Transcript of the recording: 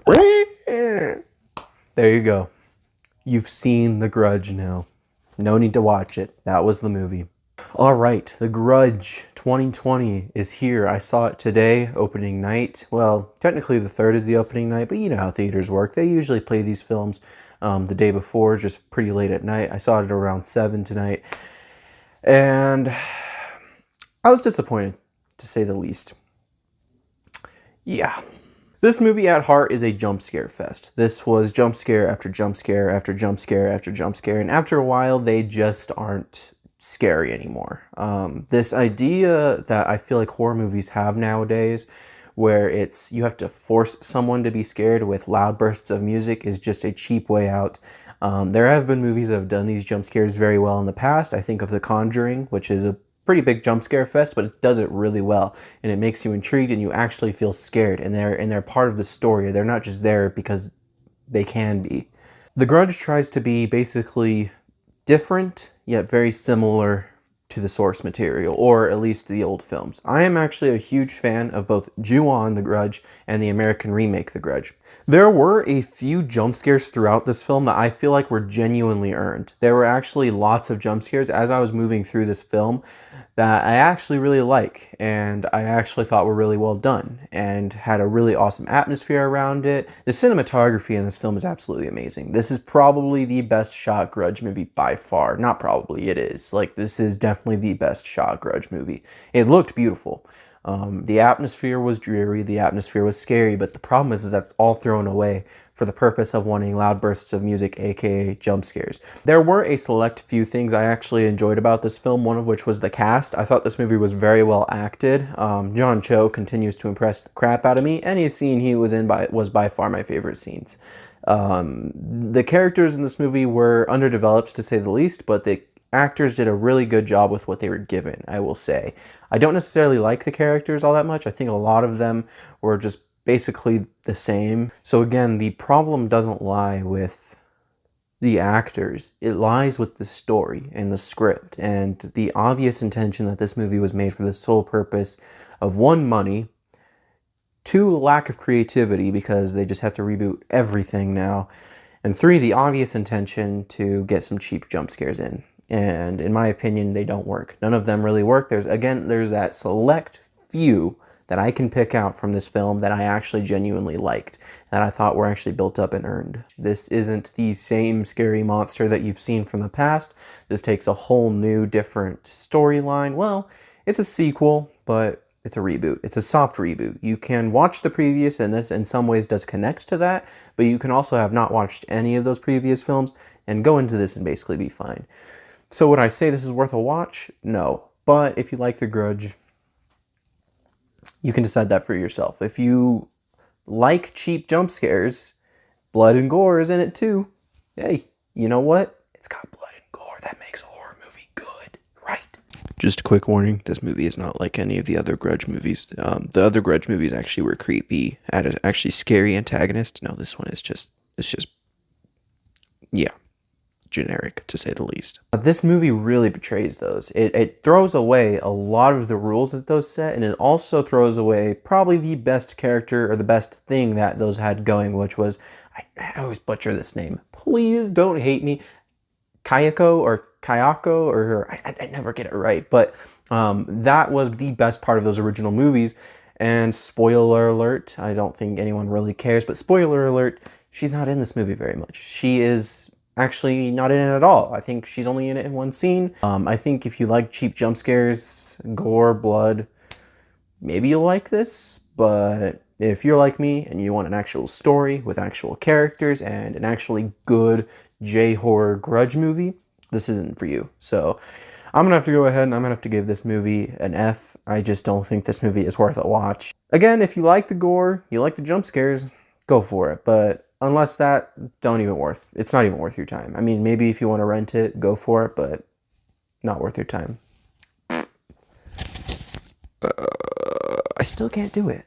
There you go. You've seen The Grudge now. No need to watch it. That was the movie. All right, The Grudge 2020 is here. I saw it today, opening night. Well, technically the 3rd is the opening night, but you know how theaters work. They usually play these films the day before, just pretty late at night. I saw it at around 7 tonight. And I was disappointed, to say the least. Yeah. This movie at heart is a jump scare fest. This was jump scare after jump scare after jump scare after jump scare, and after a while, they just aren't scary anymore. This idea that I feel like horror movies have nowadays, where it's you have to force someone to be scared with loud bursts of music, is just a cheap way out. There have been movies that have done these jump scares very well in the past. I think of The Conjuring, which is a pretty big jump scare fest, but it does it really well, and it makes you intrigued and you actually feel scared, and they're part of the story. They're not just there because they can be. The Grudge tries to be basically different yet very similar to the source material, or at least the old films. I am actually a huge fan of both Ju-On The Grudge and the American remake The Grudge. There were a few jump scares throughout this film that I feel like were genuinely earned. There were actually lots of jump scares as I was moving through this film that I actually really like, and I actually thought were really well done and had a really awesome atmosphere around it. The cinematography in this film is absolutely amazing. This is probably the best shot Grudge movie by far. Not probably, it is. Like, this is definitely the best shot Grudge movie. It looked beautiful. The atmosphere was dreary, the atmosphere was scary, but the problem is that's all thrown away for the purpose of wanting loud bursts of music, aka jump scares. There were a select few things I actually enjoyed about this film, one of which was the cast. I thought this movie was very well acted. John Cho continues to impress the crap out of me. Any scene he was in was by far my favorite scenes. The characters in this movie were underdeveloped, to say the least, but the actors did a really good job with what they were given, I will say. I don't necessarily like the characters all that much. I think a lot of them were just basically the same. So again, the problem doesn't lie with the actors. It lies with the story and the script and the obvious intention that this movie was made for the sole purpose of, 1, money, 2, lack of creativity because they just have to reboot everything now, and 3, the obvious intention to get some cheap jump scares in. And in my opinion, they don't work. None of them really work. There's that select few that I can pick out from this film that I actually genuinely liked, that I thought were actually built up and earned. This isn't the same scary monster that you've seen from the past. This takes a whole new, different storyline. Well, it's a sequel, but it's a reboot. It's a soft reboot. You can watch the previous, and this in some ways does connect to that, but you can also have not watched any of those previous films and go into this and basically be fine. So would I say this is worth a watch? No. But if you like The Grudge, you can decide that for yourself. If you like cheap jump scares, blood and gore is in it too. Hey, you know what? It's got blood and gore. That makes a horror movie good, right? Just a quick warning, this movie is not like any of the other Grudge movies. The other Grudge movies actually were creepy, had an actually scary antagonist. No, this one is just, yeah, generic, to say the least. This movie really betrays those. It throws away a lot of the rules that those set, and it also throws away probably the best character or the best thing that those had going, which was, I always butcher this name. Please don't hate me. Kayako, or I never get it right, but that was the best part of those original movies. And spoiler alert, I don't think anyone really cares, but spoiler alert, she's not in this movie very much. She is actually not in it at all. I think she's only in it in one scene. I think if you like cheap jump scares, gore, blood, maybe you'll like this, but if you're like me and you want an actual story with actual characters and an actually good J-horror Grudge movie, this isn't for you. So I'm gonna have to go ahead and I'm gonna have to give this movie an F. I just don't think this movie is worth a watch. Again, if you like the gore, you like the jump scares, go for it, but unless that, it's not even worth your time. I mean, maybe if you want to rent it, go for it, but not worth your time. I still can't do it.